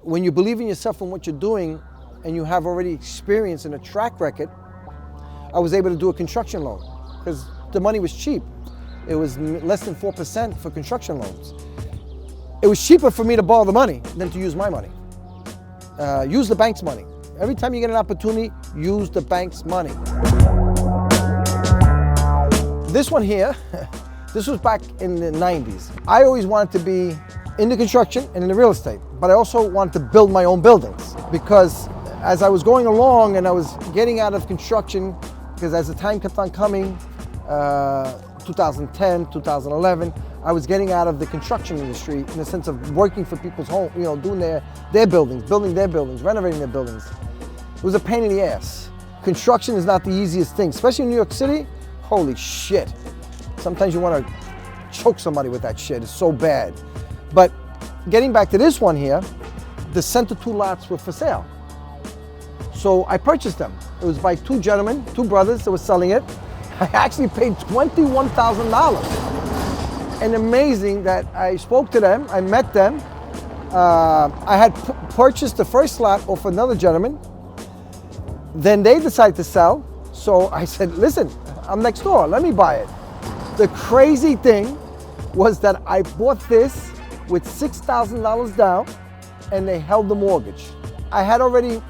when you believe in yourself and what you're doing, and you have already experience and a track record, I was able to do a construction loan because the money was cheap. It was less than 4% for construction loans. It was cheaper for me to borrow the money than to use my money. Use the bank's money. Every time you get an opportunity, use the bank's money. This one here, this was back in the 90s. I always wanted to be in the construction and in the real estate, but I also wanted to build my own buildings because as I was going along and I was getting out of construction, because as the time kept on coming, 2010, 2011, I was getting out of the construction industry in the sense of working for people's home, doing their buildings, building their buildings, renovating their buildings. It was a pain in the ass. Construction is not the easiest thing, especially in New York City. Holy shit. Sometimes you want to choke somebody with that shit. It's so bad. But getting back to this one here, the center 2 lots were for sale. So I purchased them. It was by 2 gentlemen, 2 brothers that were selling it. I actually paid $21,000. And amazing that I spoke to them, I met them. I had purchased the first lot off another gentleman. Then they decided to sell. So I said, listen, I'm next door, let me buy it. The crazy thing was that I bought this with $6,000 down and they held the mortgage. I had already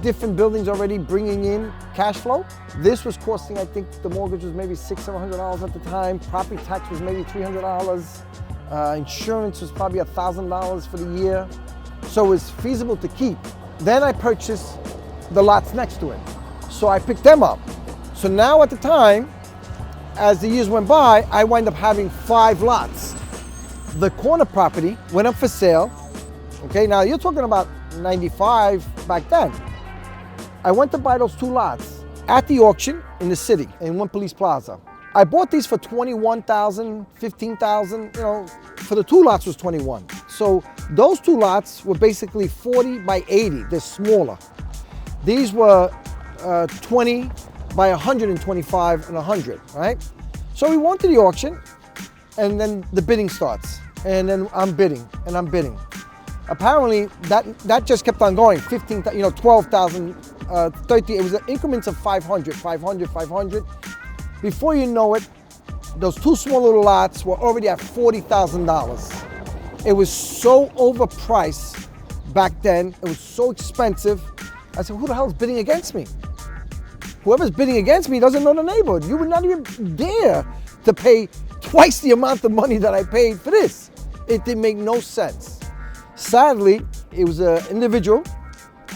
different buildings already bringing in cash flow. This was costing, I think the mortgage was maybe $600-700 at the time. Property tax was maybe $300. Insurance was probably $1,000 for the year. So it was feasible to keep. Then I purchased the lots next to it. So I picked them up. So now at the time, as the years went by, I wind up having 5 lots. The corner property went up for sale. Okay, now you're talking about 95 back then. I went to buy those 2 lots at the auction in the city, in One Police Plaza. I bought these for $21,000, $15,000, for the 2 lots was $21. So those 2 lots were basically 40 by 80, they're smaller. These were 20 by 125 and 100, right? So we went to the auction and then the bidding starts. And then I'm bidding and I'm bidding. Apparently that just kept on going, 15,000, 12,000, 30, it was increments of 500, 500, 500. Before you know it, those 2 small little lots were already at $40,000. It was so overpriced back then, it was so expensive. I said, who the hell is bidding against me? Whoever's bidding against me doesn't know the neighborhood. You would not even dare to pay twice the amount of money that I paid for this. It didn't make no sense. Sadly, it was an individual,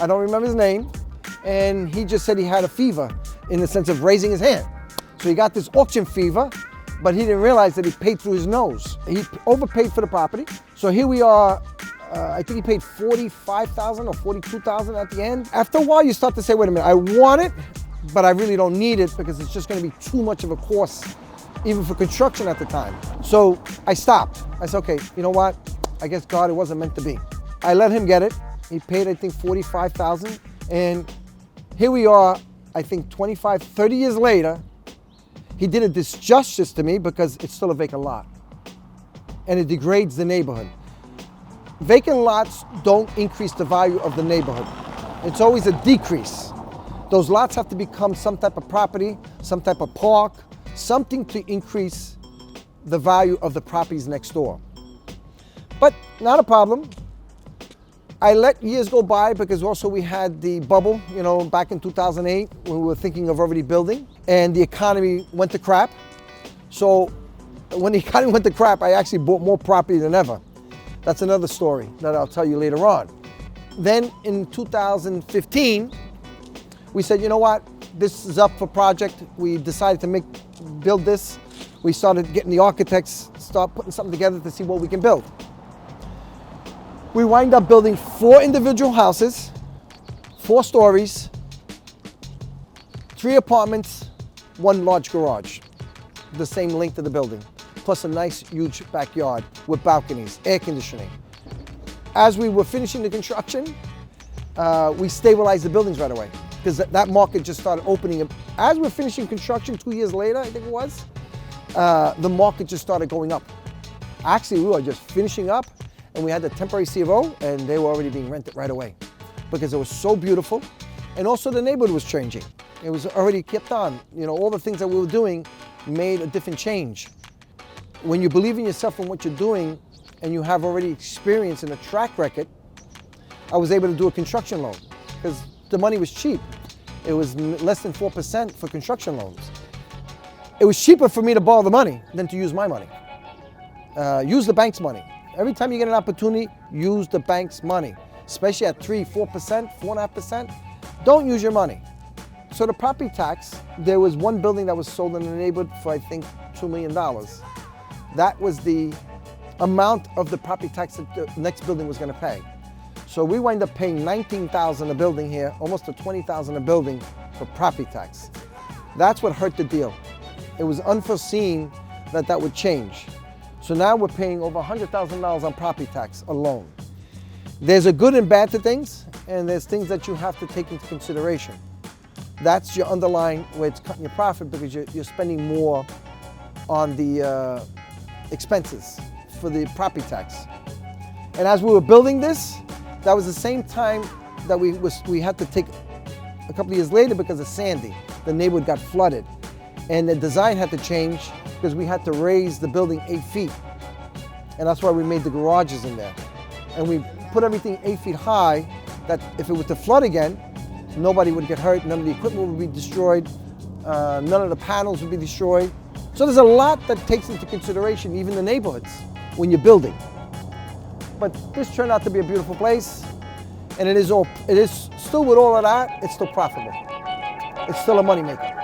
I don't remember his name, and he just said he had a fever in the sense of raising his hand. So he got this auction fever, but he didn't realize that he paid through his nose. He overpaid for the property. So here we are, I think he paid $45,000 or $42,000 at the end. After a while, you start to say, wait a minute, I want it, but I really don't need it because it's just gonna be too much of a cost, even for construction at the time. So I stopped. I said, okay, you know what? I guess God, it wasn't meant to be. I let him get it. He paid, I think, $45,000. And here we are, I think 25, 30 years later, he did a disjustice to me because it's still a vacant lot. And it degrades the neighborhood. Vacant lots don't increase the value of the neighborhood. It's always a decrease. Those lots have to become some type of property, some type of park, something to increase the value of the properties next door. But not a problem. I let years go by because also we had the bubble, back in 2008 when we were thinking of already building, and the economy went to crap. So when the economy went to crap, I actually bought more property than ever. That's another story that I'll tell you later on. Then in 2015, we said, you know what? This is up for project. We decided to build this. We started getting the architects, start putting something together to see what we can build. We wind up building 4 individual houses, 4 stories, 3 apartments, 1 large garage, the same length of the building, plus a nice huge backyard with balconies, air conditioning. As we were finishing the construction, we stabilized the buildings right away because that market just started opening up. As we're finishing construction 2 years later, I think it was, the market just started going up. Actually, we were just finishing up and and we had the temporary C of O, and they were already being rented right away because it was so beautiful. And also the neighborhood was changing. It was already kept on. You know, all the things that we were doing made a different change. When you believe in yourself and what you're doing, and you have already experience and a track record, I was able to do a construction loan because the money was cheap. It was less than 4% for construction loans. It was cheaper for me to borrow the money than to use my money. Use the bank's money. Every time you get an opportunity, use the bank's money, especially at 3%, 4%, 4.5%. Don't use your money. So the property tax, there was one building that was sold in the neighborhood for, I think, $2 million. That was the amount of the property tax that the next building was going to pay. So we wind up paying $19,000 a building here, almost to $20,000 a building for property tax. That's what hurt the deal. It was unforeseen that that would change. So now we're paying over $100,000 on property tax alone. There's a good and bad to things, and there's things that you have to take into consideration. That's your underlying where it's cutting your profit because you're spending more on the expenses for the property tax. And as we were building this, that was the same time that we had to take a couple of years later because of Sandy. The neighborhood got flooded, and the design had to change because we had to raise the building 8 feet. And that's why we made the garages in there. And we put everything 8 feet high that if it were to flood again, nobody would get hurt, none of the equipment would be destroyed, none of the panels would be destroyed. So there's a lot that takes into consideration, even the neighborhoods, when you're building. But this turned out to be a beautiful place, and it is still with all of that, it's still profitable. It's still a moneymaker.